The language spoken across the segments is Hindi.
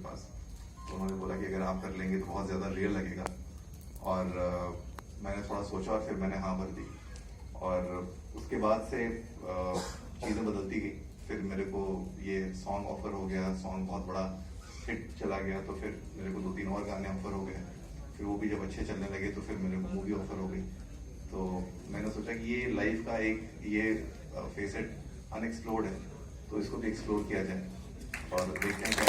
पास। तो उन्होंने बोला कि अगर आप कर लेंगे तो बहुत ज़्यादा रियल लगेगा। और मैंने थोड़ा सोचा और फिर मैंने हाँ भर दी। और उसके बाद से चीज़ें बदलती गई। फिर मेरे को ये सॉन्ग ऑफर हो गया, सॉन्ग बहुत बड़ा हिट चला गया, तो फिर मेरे को 2-3 और गाने ऑफर हो गए। फिर वो भी जब अच्छे चलने लगे तो फिर मेरे को मूवी ऑफर हो गई। तो मैंने सोचा कि ये लाइफ का एक ये फेसेट अनएक्सप्लोर्ड है, तो इसको भी एक्सप्लोर किया जाए और देखते हैं क्या।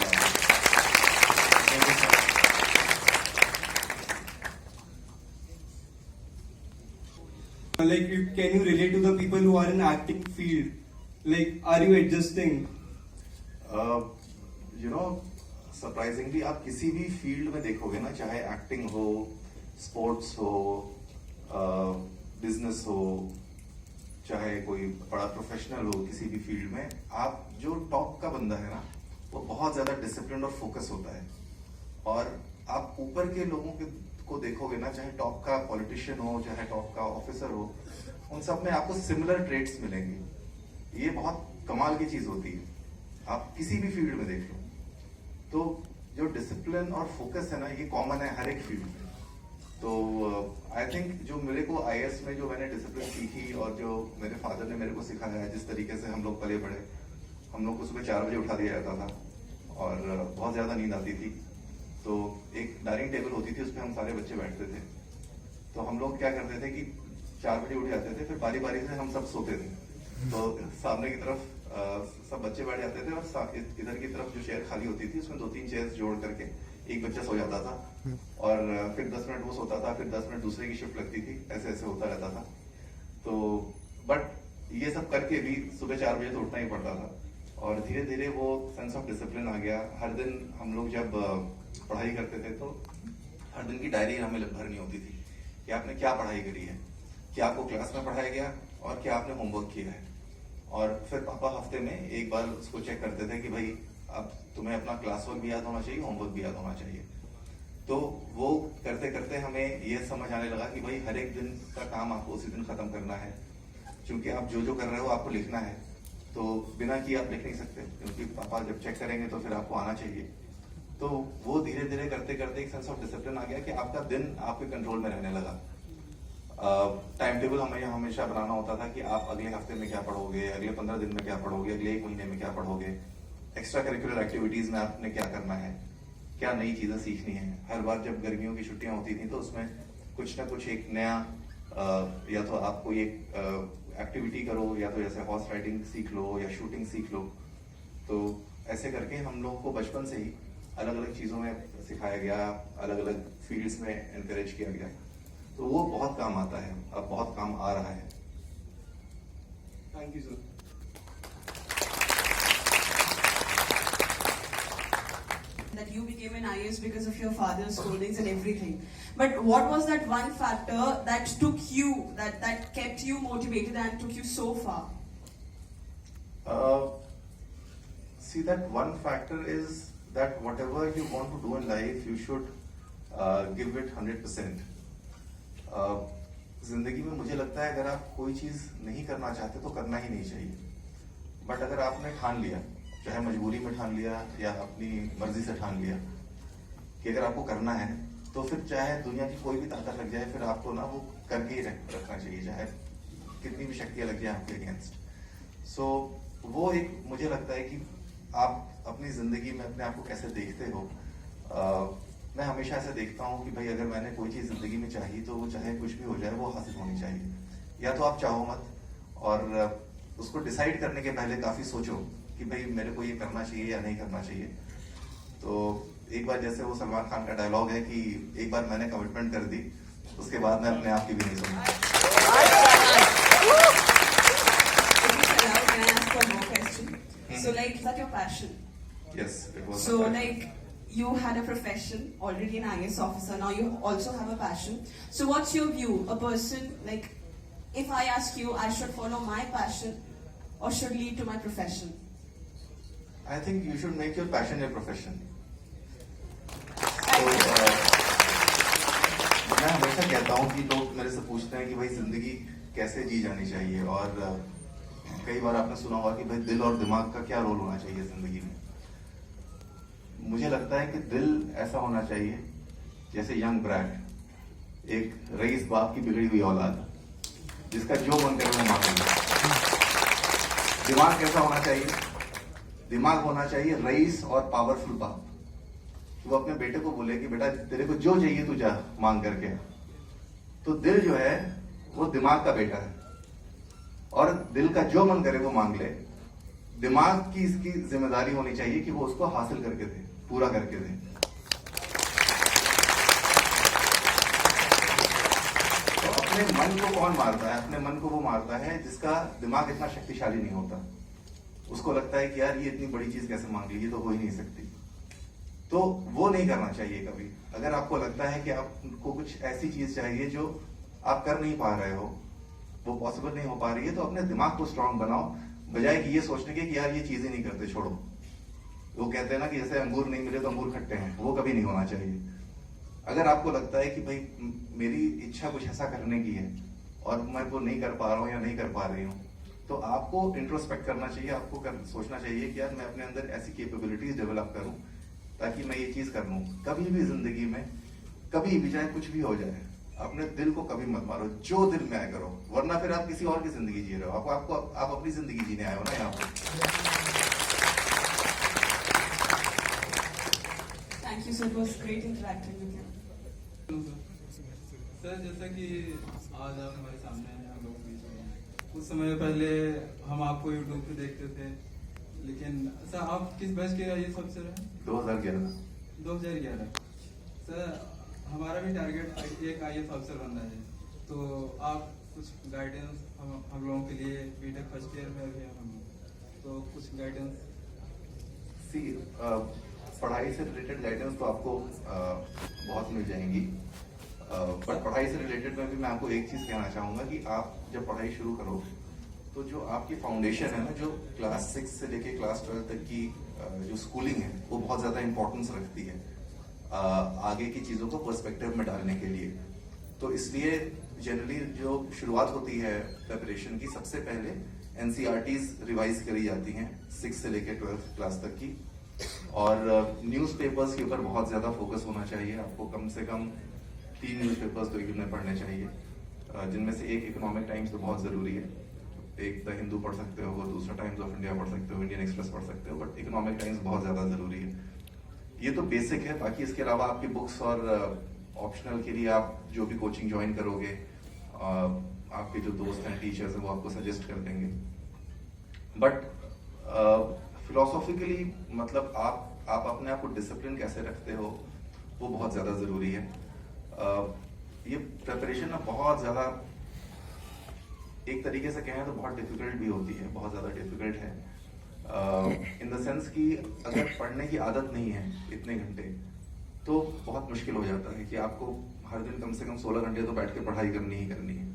Like, can you relate to the people who are in acting field? Like, are you adjusting? You know, surprisingly आप किसी भी फील्ड में देखोगे ना, चाहे एक्टिंग हो, स्पोर्ट्स हो, बिजनेस हो, चाहे कोई बड़ा प्रोफेशनल हो, किसी भी फील्ड में आप जो टॉप का बंदा है ना, वो बहुत ज्यादा डिसिप्लिन और फोकस होता है। और आप ऊपर के लोगों को देखोगे ना, चाहे टॉप का पॉलिटिशियन हो, चाहे टॉप का ऑफिसर हो, उन सब में आपको सिमिलर ट्रेट्स मिलेंगे। ये बहुत कमाल की चीज होती है, आप किसी भी फील्ड में देख लो। तो जो डिसिप्लिन और फोकस है ना, ये कॉमन है हर एक फील्ड में। तो आई थिंक जो मेरे को आईएएस में जो मैंने डिसिप्लिन सीखी और जो मेरे फादर ने मेरे को सिखाया है, जिस तरीके से हम लोग पले बड़े, हम लोग को सुबह 4 बजे उठा दिया जाता था और बहुत ज्यादा नींद आती थी। तो एक डाइनिंग टेबल होती थी, उस पर हम सारे बच्चे बैठते थे। तो हम लोग क्या करते थे कि 4 बजे उठ जाते थे, फिर बारी बारी से हम सब सोते थे। तो सामने की तरफ सब बच्चे बैठ जाते थे और इधर की तरफ जो चेयर खाली होती थी, उसमें 2-3 चेयर्स जोड़ करके एक बच्चा सो जाता था। और फिर 10 मिनट वो सोता था, फिर 10 मिनट दूसरे की शिफ्ट लगती थी, ऐसे ऐसे होता रहता था। तो बट ये सब करके भी सुबह 4 बजे तो उठना ही पड़ता था। और धीरे धीरे वो सेंस ऑफ डिसिप्लिन आ गया। हर दिन हम लोग जब पढ़ाई करते थे, तो हर दिन की डायरी हमें भरनी होती थी कि आपने क्या पढ़ाई करी है, क्या आपको क्लास में पढ़ाया गया और क्या आपने होमवर्क किया है। और फिर पापा हफ्ते में एक बार उसको चेक करते थे कि भाई अब तुम्हें अपना क्लास वर्क भी याद होना चाहिए, होमवर्क भी याद होना चाहिए। तो वो करते करते हमें ये समझ आने लगा कि भाई हर एक दिन का काम आपको उसी दिन खत्म करना है, क्योंकि आप जो जो कर रहे हो आपको लिखना है। तो बिना किए आप लिख नहीं सकते, क्योंकि पापा जब चेक करेंगे तो फिर आपको आना चाहिए। तो वो धीरे धीरे करते करते एक सेंस ऑफ डिसिप्लिन आ गया कि आपका दिन आपके कंट्रोल में रहने लगा। टाइम टेबल हमें हमेशा बनाना होता था कि आप अगले हफ्ते में क्या पढ़ोगे, अगले 15 दिन में क्या पढ़ोगे, अगले 1 महीने में क्या पढ़ोगे, एक्स्ट्रा करिकुलर एक्टिविटीज में आपने क्या करना है, क्या नई चीजें सीखनी है। हर बार जब गर्मियों की छुट्टियां होती थी, तो उसमें कुछ ना कुछ एक नया या तो आप कोई एक एक्टिविटी करो, या तो जैसे हॉर्स राइडिंग सीख लो या शूटिंग सीख लो। तो ऐसे करके हम लोग को बचपन से ही अलग अलग चीजों में सिखाया गया, अलग अलग फील्ड्स में एनकरेज किया गया। तो वो बहुत काम आता है, अब बहुत काम आ रहा है। Thank you, sir. That you became an IAS because of your father's scoldings and everything. But what was that one factor that took you, that kept you motivated and took you so far? See, that one factor is that whatever you want to do in life, you should give it 100%. जिंदगी में मुझे लगता है अगर आप कोई चीज नहीं करना चाहते तो करना ही नहीं चाहिए। बट अगर आपने ठान लिया, चाहे मजबूरी में ठान लिया या अपनी मर्जी से ठान लिया कि अगर आपको करना है, तो फिर चाहे दुनिया की कोई भी ताकत लग जाए, फिर आपको ना वो करके ही रखना चाहिए, चाहे कितनी भी शक्तियां लग जाए आपके अगेंस्ट। सो वो एक मुझे लगता है कि आप अपनी जिंदगी में अपने आप को कैसे देखते हो। मैं हमेशा ऐसे देखता हूँ कि भाई अगर मैंने कोई चीज जिंदगी में चाहिए, तो वो चाहे कुछ भी हो जाए वो हासिल होनी चाहिए। या तो आप चाहो मत, और उसको डिसाइड करने के पहले काफी सोचो कि भाई मेरे को ये करना चाहिए या नहीं करना चाहिए। तो एक बार जैसे वो सलमान खान का डायलॉग है कि एक बार मैंने कमिटमेंट कर दी, उसके बाद मैं अपने आप की भी नहीं सुनी। So like, is that your passion? Yes, it was. So like, you had a profession, already an IAS officer, now you also have a passion. So what's your view? A person, like, if I ask you, I should follow my passion or should lead to my profession? I think you should make your passion your profession. मैं हमेशा कहता हूँ कि लोग मेरे से पूछते हैं कि भाई जिंदगी कैसे जी जानी चाहिए, और कई बार आपने सुना होगा कि भाई दिल और दिमाग का क्या रोल होना चाहिए जिंदगी में। मुझे लगता है कि दिल ऐसा होना चाहिए जैसे यंग ब्रैड, एक रईस बाप की बिगड़ी हुई औलाद, जिसका जो मन करे वो मांगे। दिमाग कैसा होना चाहिए? दिमाग होना चाहिए रईस और पावरफुल बाप। वो अपने बेटे को बोले कि बेटा तेरे को जो चाहिए तू जा मांग करके। तो दिल जो है वो दिमाग का बेटा है, और दिल का जो मन करे वो मांग ले। दिमाग की इसकी जिम्मेदारी होनी चाहिए कि वो उसको हासिल करके दे, पूरा करके दे। तो अपने मन को कौन मारता है? अपने मन को वो मारता है जिसका दिमाग इतना शक्तिशाली नहीं होता। उसको लगता है कि यार ये इतनी बड़ी चीज कैसे मांग ली, ये तो हो ही नहीं सकती। तो वो नहीं करना चाहिए कभी। अगर आपको लगता है कि आपको कुछ ऐसी चीज चाहिए जो आप कर नहीं पा रहे हो, वो पॉसिबल नहीं हो पा रही है, तो अपने दिमाग को स्ट्रांग बनाओ, बजाय कि ये सोचने के कि यार ये चीजें नहीं करते, छोड़ो। वो कहते हैं ना कि जैसे अंगूर नहीं मिले तो अंगूर खट्टे हैं, वो कभी नहीं होना चाहिए। अगर आपको लगता है कि भाई मेरी इच्छा कुछ ऐसा करने की है और मैं वो नहीं कर पा रहा हूँ या नहीं कर पा रही हूँ, तो आपको इंट्रोस्पेक्ट करना चाहिए। आपको सोचना चाहिए कि यार मैं अपने अंदर ऐसी कैपेबिलिटीज डेवलप करूं ताकि मैं ये चीज कर लूं। कभी भी जिंदगी में, कभी भी, चाहे कुछ भी हो जाए, अपने दिल को कभी मत मारो, जो दिल में आए करो, वरना फिर आप किसी और की जिंदगी जी रहे हो। आप अपनी जिंदगी जीने आए हो ना यहाँ पर। Thank you, sir. It was great interacting with you. Sir जैसा कि आज आप हमारे सामने हैं, हम लोग बीच में हैं। कुछ समय पहले हम आपको यूट्यूब पे देखते थे, लेकिन सर आप किस बैच के आईएएस ऑफिसर हैं? 2011। सर हमारा भी टारगेट एक आईएएस ऑफिसर बनना है, तो आप कुछ गाइडेंस हम लोगों के लिए, बीटेक फर्स्ट ईयर में अभी हम, तो कुछ गाइडेंस। पढ़ाई से रिलेटेड गाइडेंस तो आपको बहुत मिल जाएंगी, पर पढ़ाई से रिलेटेड में भी मैं आपको एक चीज कहना चाहूंगा कि आप जब पढ़ाई शुरू करो तो जो आपकी फाउंडेशन है ना, जो क्लास 6 से लेके क्लास 12 तक की जो स्कूलिंग है, वो बहुत ज्यादा इंपॉर्टेंस रखती है आगे की चीजों को पर्सपेक्टिव में डालने के लिए। तो इसलिए जनरली जो शुरुआत होती है प्रिपरेशन की, सबसे पहले एनसीईआरटीज रिवाइज करी जाती हैं 6 से लेके 12th क्लास तक की, और न्यूज़पेपर्स के ऊपर बहुत ज्यादा फोकस होना चाहिए। आपको कम से कम 3 न्यूज़पेपर्स तो एक दिन में पढ़ने चाहिए, जिनमें से एक इकोनॉमिक टाइम्स तो बहुत जरूरी है। एक द हिंदू पढ़ सकते हो, दूसरा टाइम्स ऑफ इंडिया पढ़ सकते हो, इंडियन एक्सप्रेस पढ़ सकते हो, बट इकोनॉमिक टाइम्स बहुत ज्यादा जरूरी है। ये तो बेसिक है। बाकी इसके अलावा आपकी बुक्स और ऑप्शनल के लिए आप जो भी कोचिंग ज्वाइन करोगे, आपके जो दोस्त हैं, टीचर्स हैं, वो आपको सजेस्ट कर देंगे। बट फिलोसॉफिकली मतलब आप अपने आप को डिसिप्लिन कैसे रखते हो, वो बहुत ज्यादा जरूरी है। ये प्रिपरेशन ना बहुत ज्यादा, एक तरीके से कहें तो बहुत डिफिकल्ट भी होती है, बहुत ज्यादा डिफिकल्ट है इन द सेंस कि अगर पढ़ने की आदत नहीं है इतने घंटे, तो बहुत मुश्किल हो जाता है कि आपको हर दिन कम से कम 16 घंटे तो बैठ के पढ़ाई करनी ही करनी है।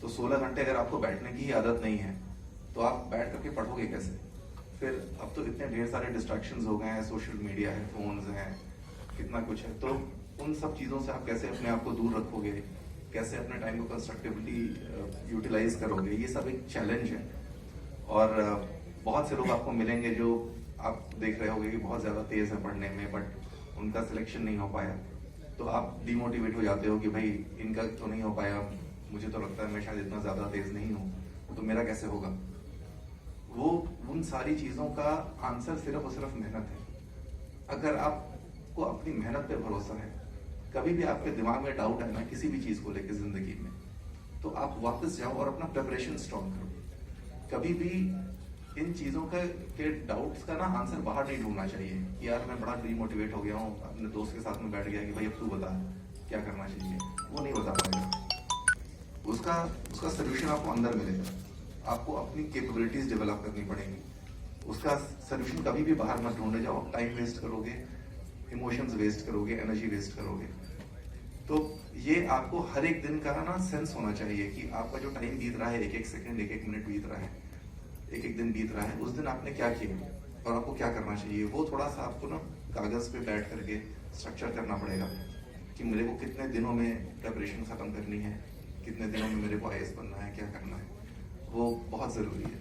तो 16 घंटे अगर आपको बैठने की ही आदत नहीं है, तो आप बैठ करके पढ़ोगे कैसे? फिर अब तो इतने ढेर सारे डिस्ट्रैक्शंस हो गए हैं, सोशल मीडिया है, फोन्स हैं, कितना कुछ है। तो उन सब चीज़ों से आप कैसे अपने आप को दूर रखोगे, कैसे अपने टाइम को कंस्ट्रक्टिवली यूटिलाइज करोगे, ये सब एक चैलेंज है। और बहुत से लोग आपको मिलेंगे जो आप देख रहे होंगे कि बहुत ज़्यादा तेज़ है पढ़ने में, बट उनका सिलेक्शन नहीं हो पाया, तो आप डिमोटिवेट हो जाते हो कि भाई इनका तो नहीं हो पाया, मुझे तो लगता है मैं शायद इतना ज़्यादा तेज़ नहीं हूँ, तो मेरा कैसे होगा? वो उन सारी चीज़ों का आंसर सिर्फ और सिर्फ मेहनत है। अगर आपको अपनी मेहनत पे भरोसा है, कभी भी आपके दिमाग में डाउट है ना किसी भी चीज़ को लेकर जिंदगी में, तो आप वापस जाओ और अपना प्रिपरेशन स्ट्रॉन्ग करो। कभी भी इन चीज़ों के डाउट्स का ना आंसर बाहर नहीं ढूंढना चाहिए कि यार मैं बड़ा डिमोटिवेट हो गया हूँ, अपने दोस्त के साथ में बैठ गया कि भाई अब तू बता क्या करना चाहिए। वो नहीं बता पाएगा, उसका सोल्यूशन आपको अंदर मिलेगा। आपको अपनी कैपेबिलिटीज डेवलप करनी पड़ेंगी, उसका सोल्यूशन कभी भी बाहर मत ढूंढने जाओ। टाइम वेस्ट करोगे, इमोशंस वेस्ट करोगे, एनर्जी वेस्ट करोगे। तो ये आपको हर एक दिन का ना सेंस होना चाहिए कि आपका जो टाइम बीत रहा है, एक एक सेकंड, एक एक मिनट बीत रहा है, एक एक दिन बीत रहा है, उस दिन आपने क्या किया और आपको क्या करना चाहिए। वो थोड़ा सा आपको ना कागज पे बैठ करके स्ट्रक्चर करना पड़ेगा कि मेरे को कितने दिनों में प्रिपरेशन खत्म करनी है, कितने दिनों में मेरे को आईएएस बनना है, क्या करना है। वो बहुत जरूरी है।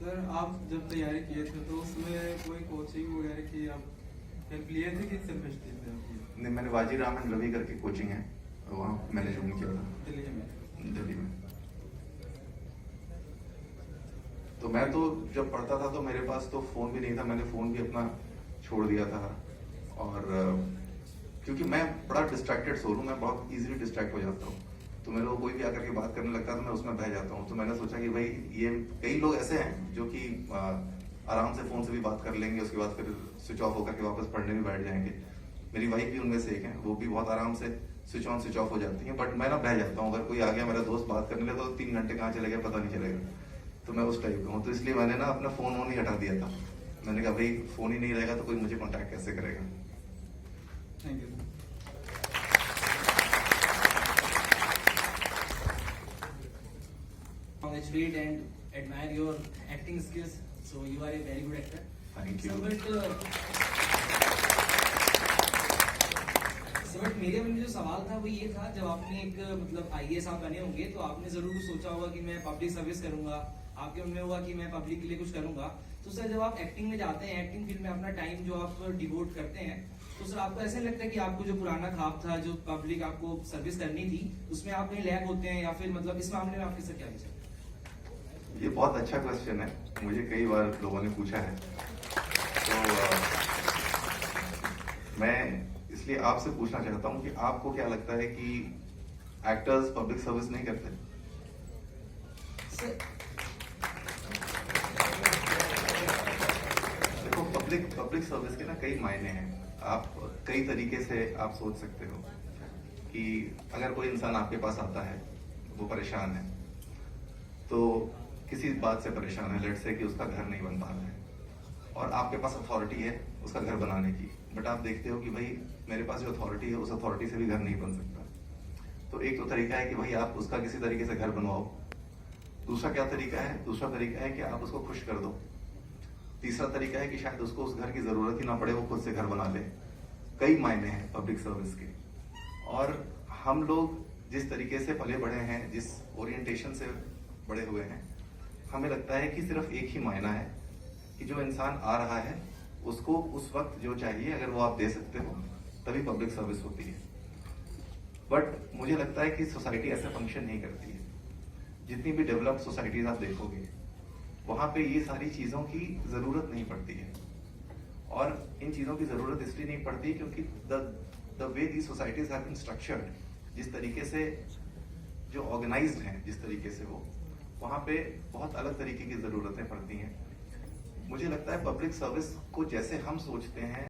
सर आप जब तैयारी किए थे तो उसमें कोई कोचिंग वगैरह की आप हेल्प लिए थे कि सेल्फ स्टडी से आपकी? नहीं, मैंने वाजी राम एंड रवि करके कोचिंग है, वहाँ मैंने ज्वाइन किया था दिल्ली में। दिल्ली में। तो मैं तो जब पढ़ता था तो मेरे पास तो फोन भी नहीं था, मैंने फोन भी अपना छोड़ दिया था। और क्योंकि मैं बड़ा डिस्ट्रैक्टेड सोल हूँ, मैं बहुत इजीली डिस्ट्रैक्ट हो जाता हूँ। तो मेरे को कोई भी आकर के बात करने लगता है तो मैं उसमें बह जाता हूँ। तो मैंने सोचा कि भाई ये कई लोग ऐसे हैं जो कि आराम से फोन से भी बात कर लेंगे, उसके बाद फिर स्विच ऑफ होकर के वापस पढ़ने भी बैठ जाएंगे। मेरी वाइफ भी उनमें से एक है, वो भी बहुत आराम से स्विच ऑन स्विच ऑफ हो जाती है। बट मैं ना बह जाता हूँ, अगर कोई आ गया मेरा दोस्त बात करने लगा तो 3 घंटे कहाँ चले गए पता नहीं चलेगा। तो मैं उस टाइप का हूँ, तो इसलिए मैंने ना अपना फोन ही हटा दिया था। मैंने कहा भाई फोन ही नहीं रहेगा तो कोई मुझे कॉन्टैक्ट कैसे करेगा। Thank you. Congratulate and admire your acting skills. So you are a very good actor. Thank you. But मेरे मन में जो सवाल था वो ये था, जब आपने एक मतलब आईएएस आप बने होंगे तो आपने जरूर सोचा होगा कि मैं पब्लिक सर्विस करूंगा, आपके मन में होगा कि मैं पब्लिक के लिए कुछ करूंगा। तो सर जब आप एक्टिंग में जाते हैं, एक्टिंग फील्ड में अपना टाइम जो आप डिवोट करते हैं, तो सर आपको ऐसा लगता है कि आपको जो पुराना ख्वाब था, जो पब्लिक आपको सर्विस करनी थी, उसमें आप कहीं लैग होते हैं, या फिर मतलब इस मामले में आपके सर क्या विचार? ये बहुत अच्छा क्वेश्चन है, मुझे कई बार लोगों ने पूछा है। तो मैं इसलिए आपसे पूछना चाहता हूं कि आपको क्या लगता है कि एक्टर्स पब्लिक सर्विस नहीं करते? देखो, पब्लिक सर्विस के ना कई मायने हैं। आप कई तरीके से आप सोच सकते हो कि अगर कोई इंसान आपके पास आता है, वो परेशान है, तो किसी बात से परेशान है, लेट्स से कि उसका घर नहीं बन पा रहा है और आपके पास अथॉरिटी है उसका घर बनाने की, बट आप देखते हो कि भाई मेरे पास जो अथॉरिटी है उस अथॉरिटी से भी घर नहीं बन सकता। तो एक तो तरीका है कि भाई आप उसका किसी तरीके से घर बनवाओ। दूसरा क्या तरीका है? दूसरा तरीका है कि आप उसको खुश कर दो। तीसरा तरीका है कि शायद उसको उस घर की जरूरत ही ना पड़े, वो खुद से घर बना ले। कई मायने हैं पब्लिक सर्विस के। और हम लोग जिस तरीके से पले बढ़े हैं, जिस ओरिएंटेशन से बड़े हुए हैं, हमें लगता है कि सिर्फ एक ही मायना है कि जो इंसान आ रहा है उसको उस वक्त जो चाहिए अगर वो आप दे सकते हो तभी पब्लिक सर्विस होती है। बट मुझे लगता है कि सोसाइटी ऐसे फंक्शन नहीं करती है। जितनी भी डेवलप्ड सोसाइटीज आप देखोगे वहां पे ये सारी चीजों की जरूरत नहीं पड़ती है। और इन चीजों की जरूरत इसलिए नहीं पड़ती क्योंकि the way the societies have been structured, जिस तरीके से जो ऑर्गेनाइज्ड हैं, जिस तरीके से वो वहां पे बहुत अलग तरीके की जरूरतें पड़ती हैं। मुझे लगता है पब्लिक सर्विस को जैसे हम सोचते हैं